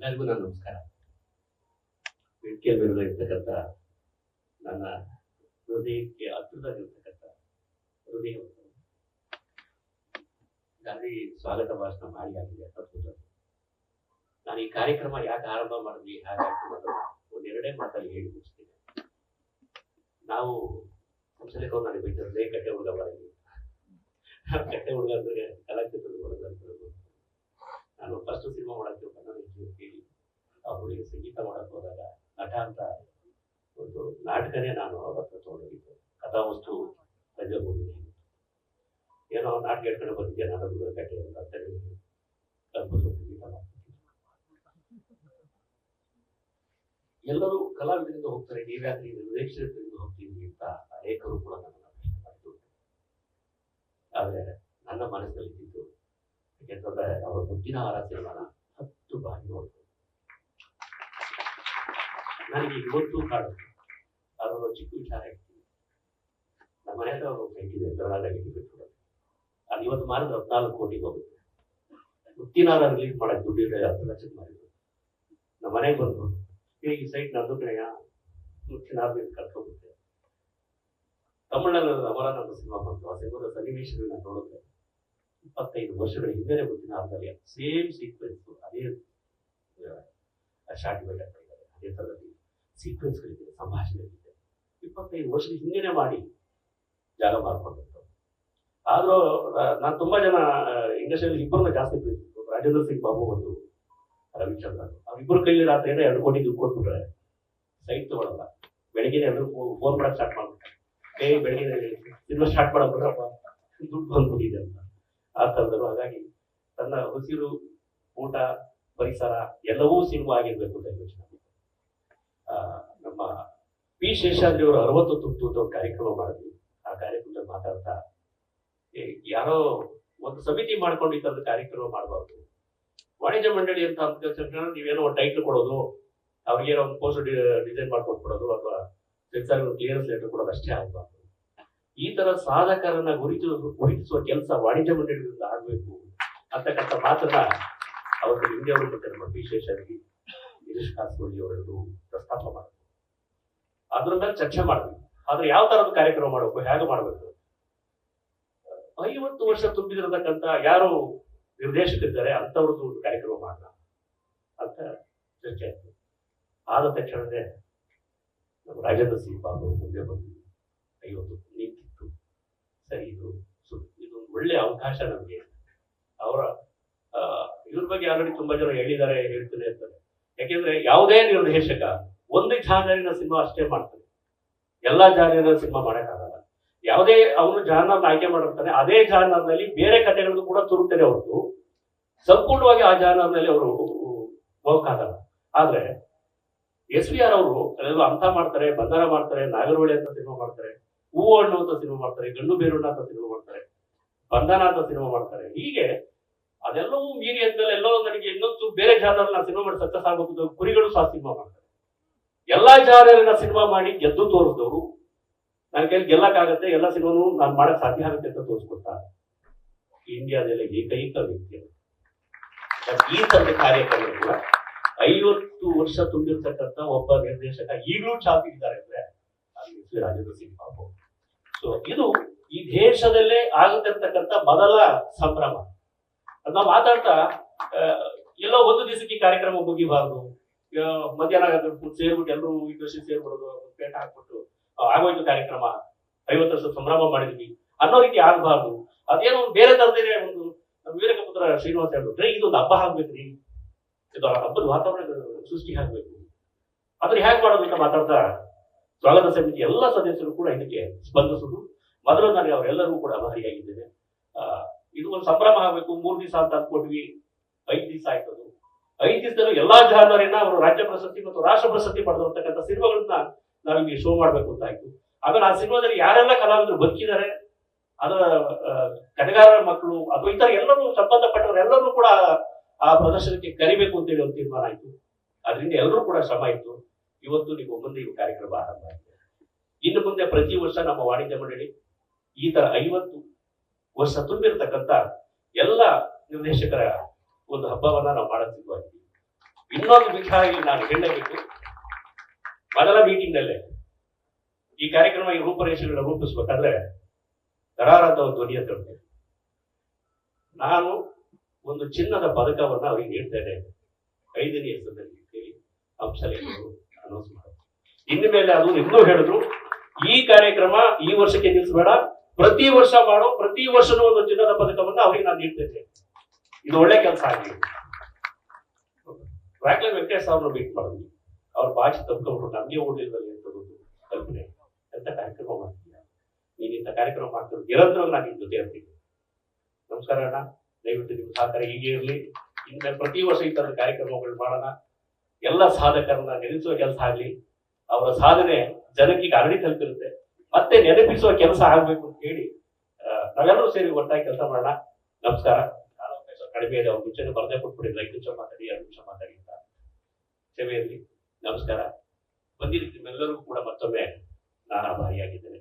ಎಲ್ಲರಿಗೂ ನನ್ನ ನಮಸ್ಕಾರ. ವೇದಿಕೆ ಮೇಲೆ ಇರ್ತಕ್ಕಂಥ ನನ್ನ ಹೃದಯಕ್ಕೆ ಹತ್ತಿರದಲ್ಲಿರ್ತಕ್ಕಂಥ ಹೃದಯ ಗಾಂಧಿ ಸ್ವಾಗತ ಭಾಷಣ ಮಾಡಿ ಆಗಿದೆ ಅದ್ಭುತ. ನಾನು ಈ ಕಾರ್ಯಕ್ರಮ ಯಾಕೆ ಆರಂಭ ಮಾಡಿದ್ವಿ ಹಾಗಾಯ್ತು ಒಂದೆರಡೇ ಮಾತಲ್ಲಿ ಹೇಳಿ ಮುಗಿಸ್ತೀನಿ. ನಾವು ಸಂಸಲಿಕ ನನಗೆ ಬೈತಾರೆ ಕಟ್ಟೆ ಹುಡುಗ ಬರಲಿ, ಕಟ್ಟೆ ಹುಡುಗ ಅಂದ್ರೆ ಕಲಾಕ್ಷೇತ್ರದ ಹೊಡೆದಂತ. ನಾನು ಫಸ್ಟ್ ಸಿನಿಮಾ ಮಾಡಕ್ಕೆ ಕನ್ನಡ ಕೇಳಿ ಆ ಹುಡುಗಿ ಸಂಗೀತ ಮಾಡಕ್ಕೆ ಹೋದಾಗ ನಟ ಅಂತ ಒಂದು ನಾಟಕನೇ ನಾನು ಅವ್ರ ಹತ್ರ ತಗೊಂಡಿದ್ದೆ. ಕಥಾವಸ್ತು ರಜೆ ಹೋಗಿದ್ದೀನಿ, ಏನೋ ನಾಟಕ ಹೇಳ್ಕೊಂಡು ಬಂದಿದ್ದೆ ನಾಟಕದ ಕಟ್ಟೆ ಅಂತ ಹೇಳಿ ಅದ್ಭುತ ಸಂಗೀತ ಮಾಡ್ತಿದ್ದೆ. ಎಲ್ಲರೂ ಕಲಾವಿದರಿಂದ ಹೋಗ್ತಾರೆ, ನೀವ್ಯಾಕೆ ನಿರ್ದೇಶಕರಿಂದ ಹೋಗ್ತೀವಿ ಅಂತ ಅನೇಕರು ಕೂಡ ನನ್ನನ್ನು ಪ್ರಶ್ನೆ ಮಾಡಿದ್ರು. ಆದರೆ ನನ್ನ ಮನಸ್ಸಲ್ಲಿ ಇದ್ದಿದ್ದು, ಯಾಕೆಂತಂದ್ರೆ ಅವರ ಮುತ್ತಿನ ಹಾರ ಸಿನಿಮಾನ 10 ಬಾರಿ ನೋಡಿದ್ರು. ನನಗೆ ಇವತ್ತು ಕಾಡುತ್ತೆ, ಅದರ ಚಿಕ್ಕ ವಿಚಾರ ಇರ್ತೀವಿ. ನಮ್ಮ ಮನೆಯಲ್ಲ ಅವರು ಕೈಟಿದೆ ಬಿಟ್ಬಿಡೋದು. ಅದು ಇವತ್ತು ಮಾರಿದ್ರೆ 14 ಕೋಟಿಗೆ ಹೋಗುತ್ತೆ. ಮುತ್ತಿನ ಹಾರ ರಿಲೀಸ್ ಮಾಡಕ್ಕೆ ದುಡ್ಡಿದ್ರೆ 10 ಲಕ್ಷಕ್ಕೆ ಮಾರಿದ್ರು. ನಮ್ಮ ಮನೆಗೆ ಬಂದು ಈ ಸೈಟ್ ನಂದು ಕಡೆಯ ಮುತ್ತಿನ ಹಾರ ಕರ್ಕೋಗುತ್ತೆ. ತಮಿಳಿನಲ್ಲಿ ಅಮರಾನಂದ ಸಿನಿಮಾ ಬಂತು. ಆ ಸಿನಿಮಾದ ಸನ್ನಿವೇಶಗಳನ್ನ ನೋಡಿದ್ರೆ 25 ವರ್ಷಗಳ ಹಿಂದೆ ಮುತ್ತಿನ ಹಾರದಲ್ಲಿ ಸೇಮ್ ಸೀಕ್ವೆನ್ಸ್, ಅದೇ ಶಾರ್ಟ್ ವೇಟ್ ಆಗ್ತಿದ್ದಾರೆ, ಅದೇ ಥರದಲ್ಲಿ ಸೀಕ್ವೆನ್ಸ್ಗಳಿದೆ, ಸಂಭಾಷಣೆಗಳಿದೆ. 25 ವರ್ಷದ ಹಿಂದೆನೆ ಮಾಡಿ ಜಾಗ ಮಾಡ್ಕೊಂಡಿತ್ತು. ಆದ್ರೂ ನಾನು ತುಂಬಾ ಜನ ಇಂಡಸ್ಟ್ರಿಯಲ್ಲಿ ಇಬ್ಬರನ್ನ ಜಾಸ್ತಿ ಪ್ರೀತಿಸಿದ್ರು. ರಾಜೇಂದ್ರ ಸಿಂಗ್ ಬಾಬು ಒಂದು ರವಿಚಂದ್ರನ್, ಅವ್ರಿಬ್ಬರು ಕೈಲಿ ರಾತ್ರಿ 2 ಕೋಟಿ ದುಡ್ಡು ಕೊಟ್ಬಿಟ್ರೆ ಸೈಟ್ ತಗೊಳಲ್ಲ. ಬೆಳಿಗ್ಗೆ ಎಲ್ಲರೂ ಫೋನ್ ಮಾಡಕ್ ಸ್ಟಾರ್ಟ್ ಮಾಡ್ಬಿಟ್ರೆ ಬೆಳಿಗ್ಗೆ ಸಿನಿಮಾ ಸ್ಟಾರ್ಟ್ ಮಾಡಬಿಟ್ರಪ್ಪ ದುಡ್ಡು ಬಂದ್ಬಿಟ್ಟಿದೆ ಅಂತ ಆ ಥರದವರು. ಹಾಗಾಗಿ ತನ್ನ ಉಸಿರು, ಊಟ, ಪರಿಸರ ಎಲ್ಲವೂ ಸಿನಿಮಾ ಆಗಿರ್ಬೇಕು ಅಂತ ಯೋಚನೆ. ನಮ್ಮ ಪಿ ಶೇಷಾದ್ರಿ ಅವರು 60 ತುತ್ತು ಅಂತ ಒಂದು ಕಾರ್ಯಕ್ರಮ ಮಾಡಿದ್ವಿ. ಆ ಕಾರ್ಯಕ್ರಮದಲ್ಲಿ ಮಾತಾಡ್ತಾ ಯಾರೋ ಒಂದು ಸಮಿತಿ ಮಾಡ್ಕೊಂಡು ಈ ಥರದ ಕಾರ್ಯಕ್ರಮ ಮಾಡಬಾರ್ದು, ವಾಣಿಜ್ಯ ಮಂಡಳಿ ಅಂತ ನೀವೇನೋ ಒಂದು ಟೈಟ್ಲ್ ಕೊಡೋದು, ಅವ್ರಿಗೇನೋ ಒಂದು ಪೋಸ್ಟ್ ಡಿಸೈನ್ ಮಾಡ್ಕೊಟ್ಬಿಡೋದು ಅಥವಾ ಸೆನ್ಸಾರ್ ಕ್ಲಿಯರೆನ್ಸ್ ಲೆಟರ್ ಕೊಡೋದು ಅಷ್ಟೇ ಆಗಬಾರ್ದು. ಈ ತರ ಸಾಧಕರನ್ನ ಗುರುತಿಸುವ ಕೆಲಸ ವಾಣಿಜ್ಯ ಮಂಡಳಿಯಿಂದ ಆಗಬೇಕು ಅಂತಕ್ಕಂಥ ಮಾತನ್ನ ಅವತ್ತು ಹಿಂದೆ ಅವರು ಮತ್ತೆ ನಮ್ಮ ಪಿ ಶೇಷಾದ್ರಿ, ಗಿರೀಶ್ ಕಾಸರವಳ್ಳಿ ಅವರೆಲ್ಲರೂ ಪ್ರಸ್ತಾಪ ಮಾಡಿದ್ರು. ಅದ್ರ ಮೇಲೆ ಚರ್ಚೆ ಮಾಡಿದ್ವಿ. ಆದ್ರೆ ಯಾವ ತರದ ಕಾರ್ಯಕ್ರಮ ಮಾಡಬೇಕು, ಹೇಗೆ ಮಾಡಬೇಕು, 50 ವರ್ಷ ತುಂಬಿದಿರತಕ್ಕಂಥ ಯಾರು ನಿರ್ದೇಶಕರಿದ್ದಾರೆ ಅಂತವ್ರದ್ದು ಒಂದು ಕಾರ್ಯಕ್ರಮ ಮಾಡೋಣ ಅಂತ ಚರ್ಚೆ ಆಯ್ತು. ಆದ ತಕ್ಷಣವೇ ನಮ್ಮ ರಾಜೇಂದ್ರ ಸಿಂಗ್ ಬಾಬು ಮುಂದೆ ಬಂದು 50 ನಿಂತಿತ್ತು. ಸರಿ, ಇದು ಒಳ್ಳೆ ಅವಕಾಶ ನಮಗೆ. ಅವರ ಇವ್ರ ಬಗ್ಗೆ ಆಲ್ರೆಡಿ ತುಂಬಾ ಜನ ಹೇಳಿದ್ದಾರೆ, ಹೇಳ್ತಾನೆ ಇರ್ತಾರೆ. ಯಾಕೆಂದ್ರೆ ಯಾವುದೇ ನಿರ್ದೇಶಕ ಒಂದು ಜಾನರಿನ ಸಿನಿಮಾ ಅಷ್ಟೇ ಮಾಡ್ತಾನೆ, ಎಲ್ಲಾ ಜಾನರಿನ ಸಿನಿಮಾ ಮಾಡಕ್ಕಾಗಲ್ಲ. ಯಾವುದೇ ಅವನು ಜಾನರ್ನ ಆಯ್ಕೆ ಮಾಡಿರ್ತಾನೆ, ಅದೇ ಜಾನರ್ನಲ್ಲಿ ಬೇರೆ ಕಥೆಗಳನ್ನು ಕೂಡ ತುರುಕ್ತಾರೆ ಹೊರತು ಸಂಪೂರ್ಣವಾಗಿ ಆ ಜಾನರ್ನಲ್ಲಿ ಅವರು ಹೋಗಕ್ಕಾಗಲ್ಲ. ಆದ್ರೆ SVR ಅವರು ಅಲ್ಲೆಲ್ಲ ಅಂತ ಮಾಡ್ತಾರೆ, ಬಂಧನ ಮಾಡ್ತಾರೆ, ನಾಗರಹೊಳೆ ಅಂತ ಸಿನಿಮಾ ಮಾಡ್ತಾರೆ, ಹೂವು ಹಣ್ಣು ಅಂತ ಸಿನಿಮಾ ಮಾಡ್ತಾರೆ, ಗಂಡು ಬೇರುಣ್ಣ ಅಂತ ಸಿನಿಮಾ ಮಾಡ್ತಾರೆ, ಬಂಧನ ಅಂತ ಸಿನಿಮಾ ಮಾಡ್ತಾರೆ. ಹೀಗೆ ಅದೆಲ್ಲವೂ ಮೀರಿ ಅಂದ್ಮೇಲೆ ಎಲ್ಲೋ ನನಗೆ ಇನ್ನೊಂದು ಬೇರೆ ಜಾನರ್ನ ಸಿನಿಮಾ ಮಾಡಿ ಸಕ್ಸಸ್ ಆಗಬಹುದು. ಕುರಿಗಳು ಸಹ ಸಿನಿಮಾ ಮಾಡ್ತಾರೆ. ಎಲ್ಲಾ ಜಾನರಿನ ಸಿನಿಮಾ ಮಾಡಿ ಗೆದ್ದು ತೋರಿಸಿದವರು, ನನ್ನ ಕೈಲಿ ಗೆಲ್ಲಕ್ಕಾಗತ್ತೆ, ಎಲ್ಲ ಸಿನಿಮಾನು ನಾನು ಮಾಡಕ್ ಸಾಧ್ಯ ಆಗುತ್ತೆ ಅಂತ ತೋರಿಸ್ಕೊಡ್ತಾರೆ. ಇಂಡಿಯಾದಲ್ಲಿ ಏಕೈಕ ವ್ಯಕ್ತಿ ಈ ತರದ ಕಾರ್ಯಕ್ರಮ ಕೂಡ 50 ವರ್ಷ ತುಂಬಿರ್ತಕ್ಕಂಥ ಒಬ್ಬ ನಿರ್ದೇಶಕ ಈಗಲೂ ಚಾಪಿದ್ದಾರೆ ಅಂದ್ರೆ ಅದು ರಾಜೇಂದ್ರ ಸಿಂಗ್ ಬಾಬು. ಸೊ ಇದು ಈ ದೇಶದಲ್ಲೇ ಆಗುತ್ತಿರ್ತಕ್ಕಂಥ ಮೊದಲ ಸಂಭ್ರಮ. ನಾವು ಮಾತಾಡ್ತಾ ಎಲ್ಲೋ ಒಂದು ದಿವಸಕ್ಕೆ ಕಾರ್ಯಕ್ರಮ ಮುಗಿಬಾರ್ದು, ಮಧ್ಯಾಹ್ನ ಸೇರ್ಬಿಟ್ಟು ಎಲ್ಲರೂ ಇಂಡಸ್ಟ್ರಿ ಸೇರ್ಬಿಡೋದು, ಪೇಟ ಹಾಕ್ಬಿಟ್ಟು ಆಗೋಯ್ತು ಕಾರ್ಯಕ್ರಮ, 50 ವರ್ಷ ಸಂಭ್ರಮ ಮಾಡಿದ್ವಿ ಅನ್ನೋ ರೀತಿ ಆಗಬಾರ್ದು. ಅದೇನೋ ಬೇರೆ ತರದೇ ಒಂದು ವಿವೇಕಪುತ್ರ ಶ್ರೀನಿವಾಸ ಹೇಳಿದ್ರೆ ಇದೊಂದು ಹಬ್ಬ ಆಗ್ಬೇಕ್ರಿ, ಇದು ಹಬ್ಬದ ವಾತಾವರಣ ಸೃಷ್ಟಿ ಆಗ್ಬೇಕು. ಅದನ್ನ ಹೇಗೆ ಮಾಡೋದು ಅಂತ ಮಾತಾಡ್ತಾ ಸ್ವಾಗತ ಸಮಿತಿ ಎಲ್ಲ ಸದಸ್ಯರು ಕೂಡ ಇದಕ್ಕೆ ಸ್ಪಂದಿಸುದು. ಮೊದಲು ನನಗೆ ಅವರೆಲ್ಲರೂ ಕೂಡ ಆಭಾರಿಯಾಗಿದ್ದೇನೆ. ಇದು ಒಂದು ಸಂಭ್ರಮ ಆಗ್ಬೇಕು. 3 ದಿವಸ ಅಂತ ಅಂದ್ಕೊಟ್ವಿ, 5 ದಿವಸ ಆಯ್ತದು. 5 ದಿವಸದಲ್ಲೂ ಎಲ್ಲಾ ಜಾನರಿನ ಅವರು ರಾಜ್ಯ ಪ್ರಶಸ್ತಿ ಮತ್ತು ರಾಷ್ಟ್ರ ಪ್ರಶಸ್ತಿ ಪಡೆದಿರ್ತಕ್ಕಂಥ ಸಿನಿಮಾಗಳನ್ನ ನಾವಿಗೆ ಶೋ ಮಾಡ್ಬೇಕು ಅಂತ ಆಯ್ತು. ಆಮೇಲೆ ಆ ಸಿನಿಮಾದಲ್ಲಿ ಯಾರೆಲ್ಲ ಕಲಾವಿದರು ಬದುಕಿದ್ದಾರೆ, ಅದರ ಕಥೆಗಾರರ ಮಕ್ಕಳು ಅಥವಾ ಇತರ ಎಲ್ಲರೂ ಸಂಬಂಧಪಟ್ಟವರೆಲ್ಲರೂ ಕೂಡ ಆ ಪ್ರದರ್ಶನಕ್ಕೆ ಕರಿಬೇಕು ಅಂತೇಳಿ ಒಂದು ತೀರ್ಮಾನ ಆಯ್ತು. ಅದರಿಂದ ಎಲ್ಲರೂ ಕೂಡ ಶ್ರಮ ಇತ್ತು. ಇವತ್ತು ನೀವು ಮುಂದೆ ಈ ಕಾರ್ಯಕ್ರಮ ಆರಂಭ ಆಗಿದೆ. ಇನ್ನು ಮುಂದೆ ಪ್ರತಿ ವರ್ಷ ನಮ್ಮ ವಾಣಿಜ್ಯ ಮಂಡಳಿ ಈ ತರ 50 ವರ್ಷ ತುಂಬಿರ್ತಕ್ಕಂಥ ಎಲ್ಲ ನಿರ್ದೇಶಕರ ಒಂದು ಹಬ್ಬವನ್ನ ನಾವು ಮಾಡಕ್ ಸಿದ್ಧವಾಗಿದ್ದೀವಿ. ಇನ್ನೊಂದು ವಿಚಾರ ಇಲ್ಲಿ ನಾನು ಹೇಳಬೇಕು. ಮೊದಲ ಮೀಟಿಂಗ್ ನಲ್ಲೇ ಈ ಕಾರ್ಯಕ್ರಮ ಈ ರೂಪರೇಷೆಗಳನ್ನ ರೂಪಿಸ್ಬೇಕಾದ್ರೆ ಕರಾರಂತ ಒಂದು ಧ್ವನಿ ಅಂತ ಹೇಳ್ತೇನೆ. ನಾನು ಒಂದು ಚಿನ್ನದ ಪದಕವನ್ನ ಅವರಿಗೆ ನೀಡ್ತೇನೆ 5ನೇ ಹೆಸರಿನಲ್ಲಿ ಹೇಳಿ ಅಂಶಲೇಖರು ಅನೌನ್ಸ್ ಮಾಡೋದು. ಇನ್ನು ಮೇಲೆ ಅದು ಇನ್ನೂ ಹೇಳಿದ್ರು, ಈ ಕಾರ್ಯಕ್ರಮ ಈ ವರ್ಷಕ್ಕೆ ನಿಲ್ಲಿಸಬೇಡ, ಪ್ರತಿ ವರ್ಷ ಮಾಡೋ, ಪ್ರತಿ ವರ್ಷನೂ ಒಂದು ಚಿನ್ನದ ಪದಕವನ್ನ ಅವರಿಗೆ ನಾನು ನೀಡ್ತೇನೆ. ಇದು ಒಳ್ಳೆ ಕೆಲಸ ಆಗಿದೆ. ರಾಕ್ಲೈನ್ ವೆಂಕಟೇಶ್ ಅವ್ರನ್ನ ಮೀಟ್ ಮಾಡಿದ್ವಿ. ಅವ್ರ ಭಾಷೆ ತಪ್ಪಿಕೊಂಡು ನಮಗೆ ಓಡಲಿಲ್ಲದಲ್ಲಿ ಅಂತದೊಂದು ಕಲ್ಪನೆ ಅಂತ ಕಾರ್ಯಕ್ರಮ ಮಾಡ್ತೀವಿ. ನೀನು ಇಂಥ ಕಾರ್ಯಕ್ರಮ ಮಾಡ್ತಿರೋ ನಿರಂತರವಾಗಿ ನಾನು ನಿಮ್ ಜೊತೆ ಇರ್ತೀನಿ. ನಮಸ್ಕಾರ ಅಣ್ಣ, ದಯವಿಟ್ಟು ನಿಮ್ಮ ಸಹಕಾರ ಹೀಗೆ ಇರಲಿ. ಇನ್ನು ಪ್ರತಿ ವರ್ಷ ಈ ತರದ ಕಾರ್ಯಕ್ರಮಗಳು ಮಾಡೋಣ. ಎಲ್ಲ ಸಾಧಕರನ್ನ ನೆನೆಸುವ ಕೆಲಸ ಆಗ್ಲಿ, ಅವರ ಸಾಧನೆ ಜನಕ್ಕೆ ಅರಳಿ ತಲುಪಿರುತ್ತೆ, ಮತ್ತೆ ನೆನಪಿಸುವ ಕೆಲಸ ಆಗ್ಬೇಕು ಅಂತ ಹೇಳಿ ನಾವೆಲ್ಲರೂ ಸೇರಿ ಒಟ್ಟಾಗಿ ಕೆಲಸ ಮಾಡೋಣ. ನಮಸ್ಕಾರ. ಕಡಿಮೆ ಇದೆ, ಅವ್ರು ಮುಂಚೆನೆ ಬರದೇ ಕೊಟ್ಬಿಟ್ಟಿದ್ರು, 5 ನಿಮಿಷ ಮಾತಾಡಿ 2 ನಿಮಿಷ ಮಾತಾಡಿ ಅಂತ. ಸೇವೆ ಇರಲಿ. ನಮಸ್ಕಾರ. ಬಂದಿದ್ದಕ್ಕೆ ನಿಮ್ಮೆಲ್ಲರಿಗೂ ಕೂಡ ಮತ್ತೊಮ್ಮೆ ನಾನು ಆಭಾರಿಯಾಗಿದ್ದೇನೆ.